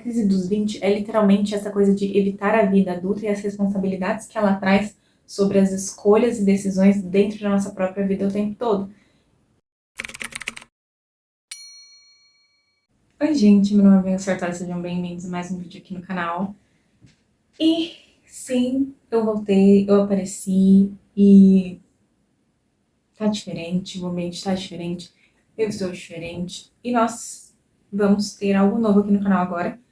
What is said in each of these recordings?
crise dos 20 é literalmente essa coisa de evitar a vida adulta e as responsabilidades que ela traz sobre as escolhas e decisões dentro da nossa própria vida o tempo todo. Oi gente, meu nome é Bianca Sartori, sejam bem-vindos a mais um vídeo aqui no canal. E sim, eu voltei, eu apareci e tá diferente, o ambiente tá diferente, eu estou diferente e nós vamos ter algo novo aqui no canal agora.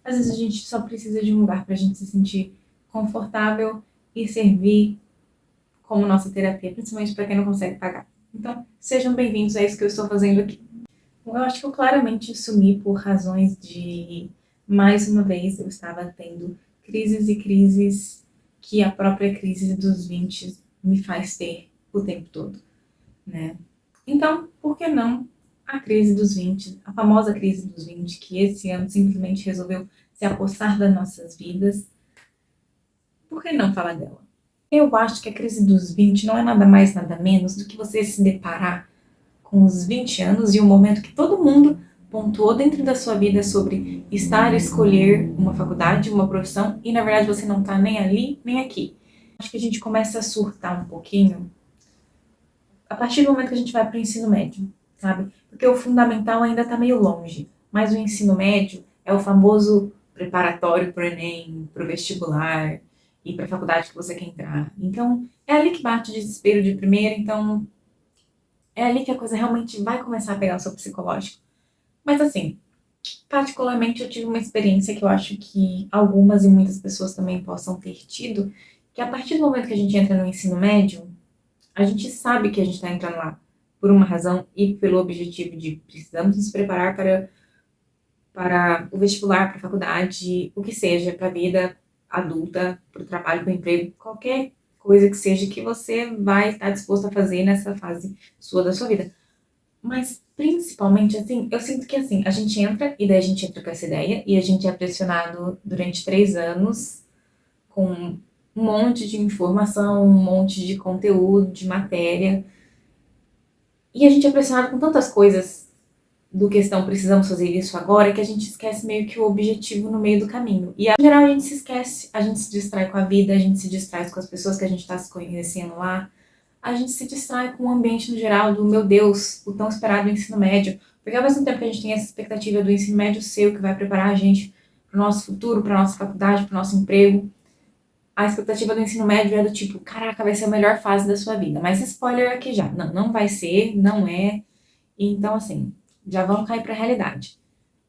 Às vezes a gente só precisa de um lugar pra gente se sentir confortável e servir como nossa terapia, principalmente para quem não consegue pagar. Então, sejam bem-vindos, é isso que eu estou fazendo aqui. Eu acho que eu claramente sumi por razões de, mais uma vez, eu estava tendo crises e crises que a própria crise dos 20 me faz ter o tempo todo, né? Então, por que não a crise dos 20, a famosa crise dos 20, que esse ano simplesmente resolveu se apossar das nossas vidas? Por que não falar dela? Eu acho que a crise dos 20 não é nada mais, nada menos do que você se deparar com os 20 anos e o momento que todo mundo pontuou dentro da sua vida sobre estar e escolher uma faculdade, uma profissão, e na verdade você não tá nem ali, nem aqui. Acho que a gente começa a surtar um pouquinho a partir do momento que a gente vai para o ensino médio, sabe? Porque o fundamental ainda tá meio longe, mas o ensino médio é o famoso preparatório pro Enem, pro vestibular e pra faculdade que você quer entrar. Então, é ali que bate o desespero de primeira, então é ali que a coisa realmente vai começar a pegar o seu psicológico. Mas assim, particularmente eu tive uma experiência que eu acho que algumas e muitas pessoas também possam ter tido, que a partir do momento que a gente entra no ensino médio, a gente sabe que a gente está entrando lá por uma razão e pelo objetivo de precisamos nos preparar para o vestibular, para a faculdade, o que seja, para a vida adulta, para o trabalho, para o emprego, qualquer coisa que seja que você vai estar disposto a fazer nessa fase sua da sua vida. Mas, principalmente, assim, eu sinto que, assim, a gente entra, e daí a gente entra com essa ideia, e a gente é pressionado durante 3 anos com um monte de informação, um monte de conteúdo, de matéria, e a gente é pressionado com tantas coisas do questão precisamos fazer isso agora, que a gente esquece meio que o objetivo no meio do caminho. E, no geral, a gente se esquece, a gente se distrai com a vida, a gente se distrai com as pessoas que a gente tá se conhecendo lá, a gente se distrai com o ambiente no geral do, meu Deus, o tão esperado ensino médio. Porque ao mesmo tempo que a gente tem essa expectativa do ensino médio seu, que vai preparar a gente pro nosso futuro, pra nossa faculdade, pro nosso emprego, a expectativa do ensino médio é do tipo, caraca, vai ser a melhor fase da sua vida. Mas spoiler aqui já, não, não vai ser, não é. Então, assim, já vamos cair pra realidade.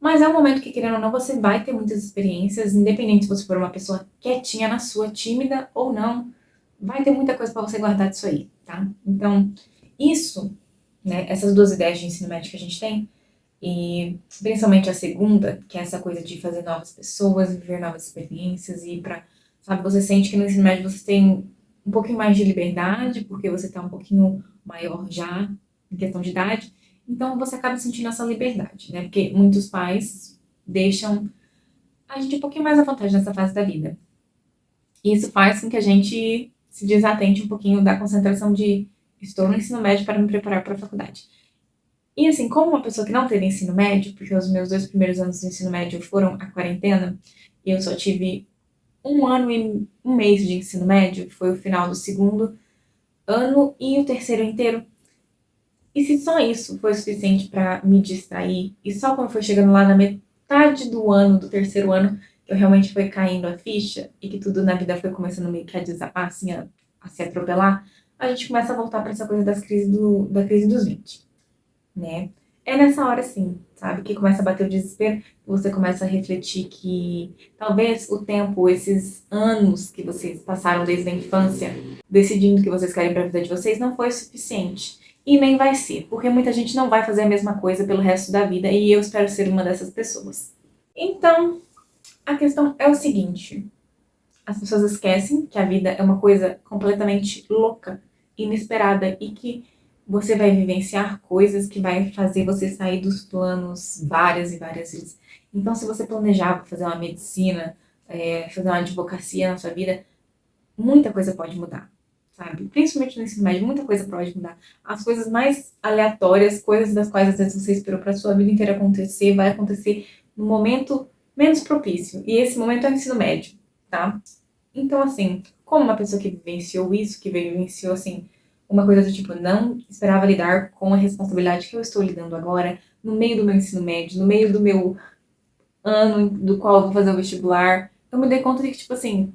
Mas é um momento que, querendo ou não, você vai ter muitas experiências, independente se você for uma pessoa quietinha na sua, tímida ou não, vai ter muita coisa pra você guardar disso aí, tá? Então, isso, né, essas duas ideias de ensino médio que a gente tem, e principalmente a segunda, que é essa coisa de fazer novas pessoas, viver novas experiências e ir pra, sabe, você sente que no ensino médio você tem um pouquinho mais de liberdade, porque você tá um pouquinho maior já, em questão de idade, então você acaba sentindo essa liberdade, né, porque muitos pais deixam a gente um pouquinho mais à vontade nessa fase da vida. E isso faz com que a gente se desatente um pouquinho da concentração de estou no ensino médio para me preparar para a faculdade. E assim, como uma pessoa que não teve ensino médio, porque os meus 2 primeiros anos do ensino médio foram a quarentena, e eu só tive 1 ano e 1 mês de ensino médio, foi o final do segundo ano e o terceiro inteiro. E se só isso foi suficiente para me distrair, e só quando foi chegando lá na metade do ano, do terceiro ano, que eu realmente foi caindo a ficha e que tudo na vida foi começando meio que a desabar, assim, a se atropelar, a gente começa a voltar para essa coisa da crise dos 20, né? É nessa hora, sim, sabe, que começa a bater o desespero, você começa a refletir que talvez o tempo, esses anos que vocês passaram desde a infância, decidindo o que vocês querem para a vida de vocês, não foi o suficiente. E nem vai ser, porque muita gente não vai fazer a mesma coisa pelo resto da vida, e eu espero ser uma dessas pessoas. Então, a questão é o seguinte, as pessoas esquecem que a vida é uma coisa completamente louca, inesperada, e que você vai vivenciar coisas que vai fazer você sair dos planos várias e várias vezes. Então, se você planejava fazer uma medicina, fazer uma advocacia na sua vida, muita coisa pode mudar, sabe? Principalmente no ensino médio, muita coisa pode mudar. As coisas mais aleatórias, coisas das quais às vezes você esperou pra sua vida inteira acontecer, vai acontecer no momento menos propício. E esse momento é o ensino médio, tá? Então, assim, como uma pessoa que vivenciou isso, que vivenciou, assim, uma coisa do tipo, não esperava lidar com a responsabilidade que eu estou lidando agora, no meio do meu ensino médio, no meio do meu ano do qual eu vou fazer o vestibular, eu me dei conta de que, tipo assim,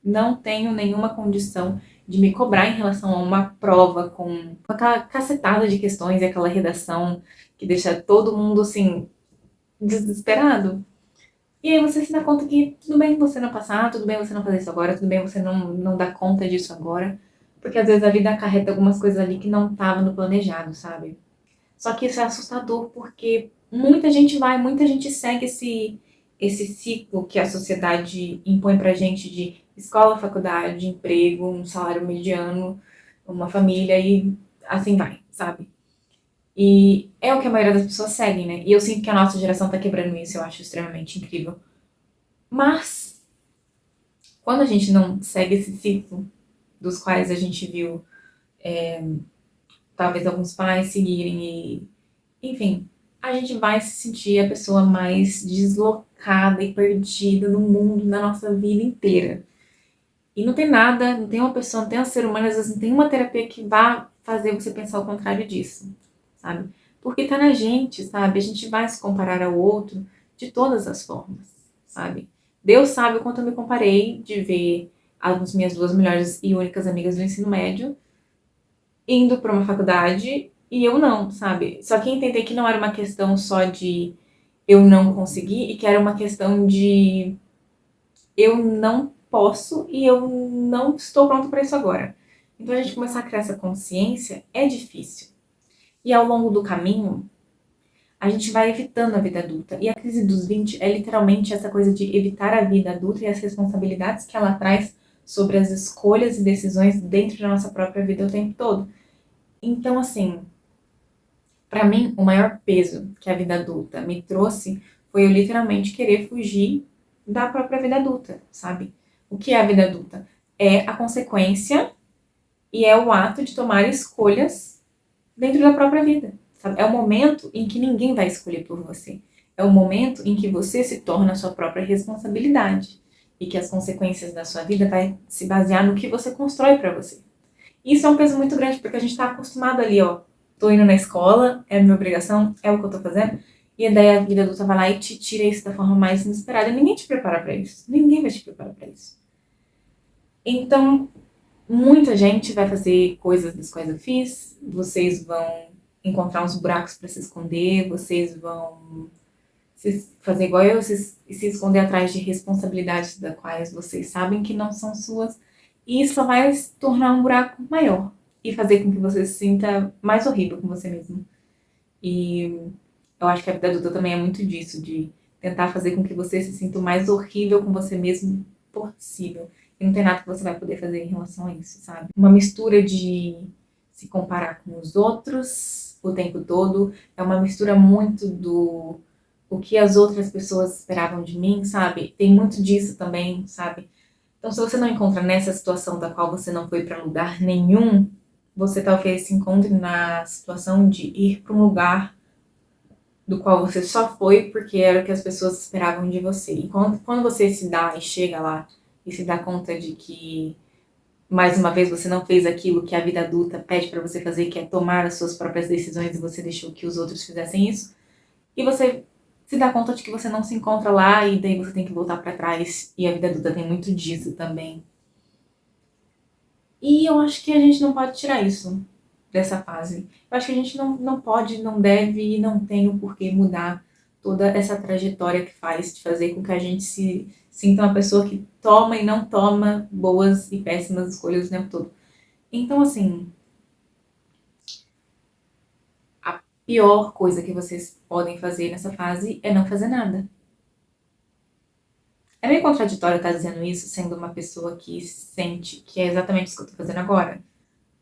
não tenho nenhuma condição de me cobrar em relação a uma prova com aquela cacetada de questões e aquela redação que deixa todo mundo, assim, desesperado. E aí você se dá conta que tudo bem você não passar, tudo bem você não fazer isso agora, tudo bem você não dar conta disso agora, porque às vezes a vida acarreta algumas coisas ali que não estavam no planejado, sabe? Só que isso é assustador porque muita gente vai, muita gente segue esse ciclo que a sociedade impõe pra gente de escola, faculdade, emprego, um salário mediano, uma família e assim vai, sabe? E é o que a maioria das pessoas seguem, né? E eu sinto que a nossa geração tá quebrando isso, eu acho extremamente incrível. Mas, quando a gente não segue esse ciclo, dos quais a gente viu talvez alguns pais seguirem e, enfim, a gente vai se sentir a pessoa mais deslocada e perdida no mundo na nossa vida inteira. E não tem nada, não tem uma pessoa, não tem um ser humano, às vezes não tem uma terapia que vá fazer você pensar o contrário disso, sabe? Porque tá na gente, sabe? A gente vai se comparar ao outro de todas as formas, sabe? Deus sabe o quanto eu me comparei de ver as minhas duas melhores e únicas amigas do ensino médio indo para uma faculdade e eu não, sabe? Só que entender que não era uma questão só de eu não conseguir e que era uma questão de eu não posso e eu não estou pronto para isso agora. Então a gente começar a criar essa consciência é difícil. E ao longo do caminho, a gente vai evitando a vida adulta. E a crise dos 20 é literalmente essa coisa de evitar a vida adulta e as responsabilidades que ela traz sobre as escolhas e decisões dentro da nossa própria vida o tempo todo. Então, assim, para mim, o maior peso que a vida adulta me trouxe foi eu literalmente querer fugir da própria vida adulta, sabe? O que é a vida adulta? É a consequência e é o ato de tomar escolhas dentro da própria vida, sabe? É o momento em que ninguém vai escolher por você. É o momento em que você se torna a sua própria responsabilidade e que as consequências da sua vida vai se basear no que você constrói para você. Isso é um peso muito grande, porque a gente tá acostumado ali, ó. Tô indo na escola, é minha obrigação, é o que eu tô fazendo. E daí a vida adulta vai lá e te tira isso da forma mais inesperada. E ninguém te prepara pra isso. Ninguém vai te preparar pra isso. Então, muita gente vai fazer coisas das quais eu fiz. Vocês vão encontrar uns buracos pra se esconder. Vocês vão fazer igual eu, se esconder atrás de responsabilidades das quais vocês sabem que não são suas. E isso só vai se tornar um buraco maior e fazer com que você se sinta mais horrível com você mesmo. E eu acho que a vida adulta também é muito disso, de tentar fazer com que você se sinta o mais horrível com você mesmo possível. E não tem nada que você vai poder fazer em relação a isso, sabe? Uma mistura de se comparar com os outros o tempo todo, é uma mistura muito do o que as outras pessoas esperavam de mim, sabe? Tem muito disso também, sabe? Então, se você não encontra nessa situação da qual você não foi para lugar nenhum, você talvez se encontre na situação de ir para um lugar do qual você só foi porque era o que as pessoas esperavam de você. E quando você se dá e chega lá e se dá conta de que, mais uma vez, você não fez aquilo que a vida adulta pede para você fazer, que é tomar as suas próprias decisões e você deixou que os outros fizessem isso, e você se dá conta de que você não se encontra lá e daí você tem que voltar para trás. E a vida adulta tem muito disso também. E eu acho que a gente não pode tirar isso dessa fase. Eu acho que a gente não pode, não deve e não tem o porquê mudar toda essa trajetória que faz, de fazer com que a gente se sinta uma pessoa que toma e não toma boas e péssimas escolhas o tempo todo. Então, assim, a pior coisa que vocês podem fazer nessa fase é não fazer nada. É meio contraditório estar dizendo isso, sendo uma pessoa que sente que é exatamente isso que eu tô fazendo agora.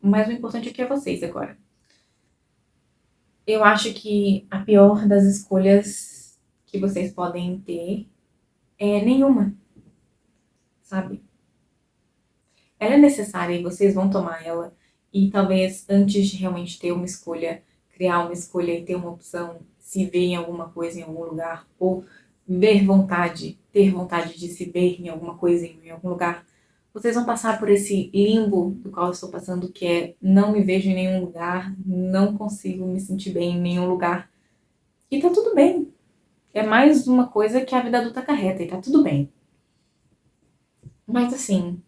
Mas o importante é que é vocês agora. Eu acho que a pior das escolhas que vocês podem ter é nenhuma, sabe? Ela é necessária e vocês vão tomar ela. E talvez antes de realmente ter uma escolha, criar uma escolha e ter uma opção, se ver em alguma coisa, em algum lugar, ou ter vontade de se ver em alguma coisa, em algum lugar, vocês vão passar por esse limbo do qual eu estou passando, que é não me vejo em nenhum lugar, não consigo me sentir bem em nenhum lugar. E tá tudo bem. É mais uma coisa que a vida adulta acarreta e tá tudo bem. Mas assim,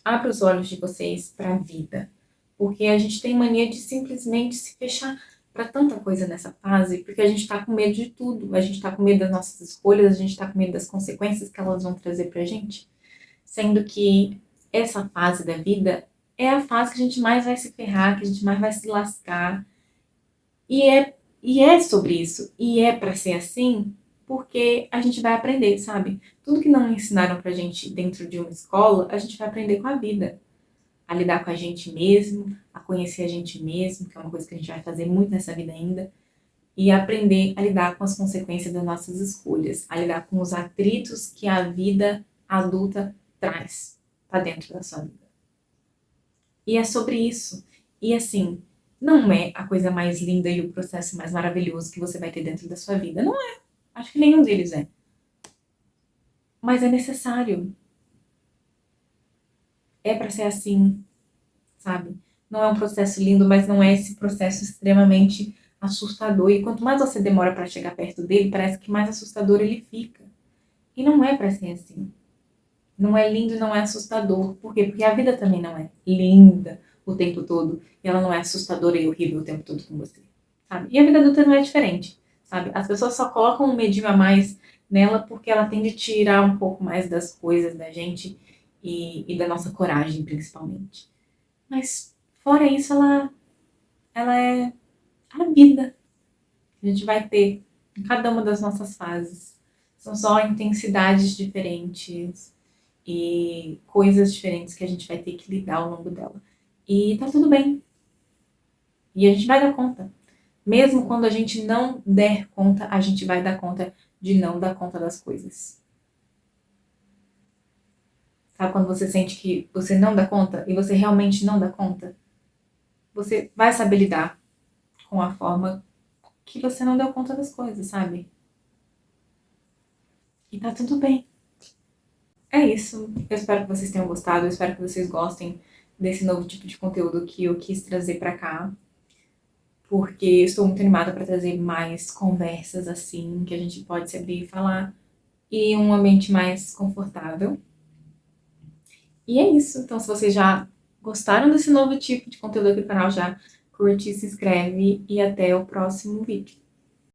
abra os olhos de vocês para a vida, porque a gente tem mania de simplesmente se fechar para tanta coisa nessa fase, porque a gente está com medo de tudo, a gente está com medo das nossas escolhas, a gente está com medo das consequências que elas vão trazer para a gente, sendo que essa fase da vida é a fase que a gente mais vai se ferrar, que a gente mais vai se lascar, e é sobre isso, e é para ser assim, porque a gente vai aprender, sabe? Tudo que não ensinaram pra gente dentro de uma escola, a gente vai aprender com a vida. A lidar com a gente mesmo, a conhecer a gente mesmo, que é uma coisa que a gente vai fazer muito nessa vida ainda, e aprender a lidar com as consequências das nossas escolhas, a lidar com os atritos que a vida adulta traz para dentro da sua vida. E é sobre isso. E assim, não é a coisa mais linda e o processo mais maravilhoso que você vai ter dentro da sua vida. Não é. Acho que nenhum deles é. Mas é necessário. É para ser assim, sabe? Não é um processo lindo, mas não é esse processo extremamente assustador. E quanto mais você demora para chegar perto dele, parece que mais assustador ele fica. E não é para ser assim. Não é lindo e não é assustador. Por quê? Porque a vida também não é linda o tempo todo. E ela não é assustadora e horrível o tempo todo com você. Sabe? E a vida adulta não é diferente. Sabe? As pessoas só colocam um medinho a mais nela porque ela tende a tirar um pouco mais das coisas da gente e da nossa coragem, principalmente. Mas, fora isso, ela é a vida que a gente vai ter em cada uma das nossas fases. São só intensidades diferentes e coisas diferentes que a gente vai ter que lidar ao longo dela. E tá tudo bem. E a gente vai dar conta. Mesmo quando a gente não der conta, a gente vai dar conta de não dar conta das coisas. Sabe quando você sente que você não dá conta e você realmente não dá conta? Você vai saber lidar com a forma que você não deu conta das coisas, sabe? E tá tudo bem. É isso. Eu espero que vocês tenham gostado. Eu espero que vocês gostem desse novo tipo de conteúdo que eu quis trazer pra cá. Porque eu estou muito animada para trazer mais conversas assim, que a gente pode se abrir e falar. E um ambiente mais confortável. E é isso. Então, se vocês já gostaram desse novo tipo de conteúdo aqui no canal, já curte, se inscreve e até o próximo vídeo.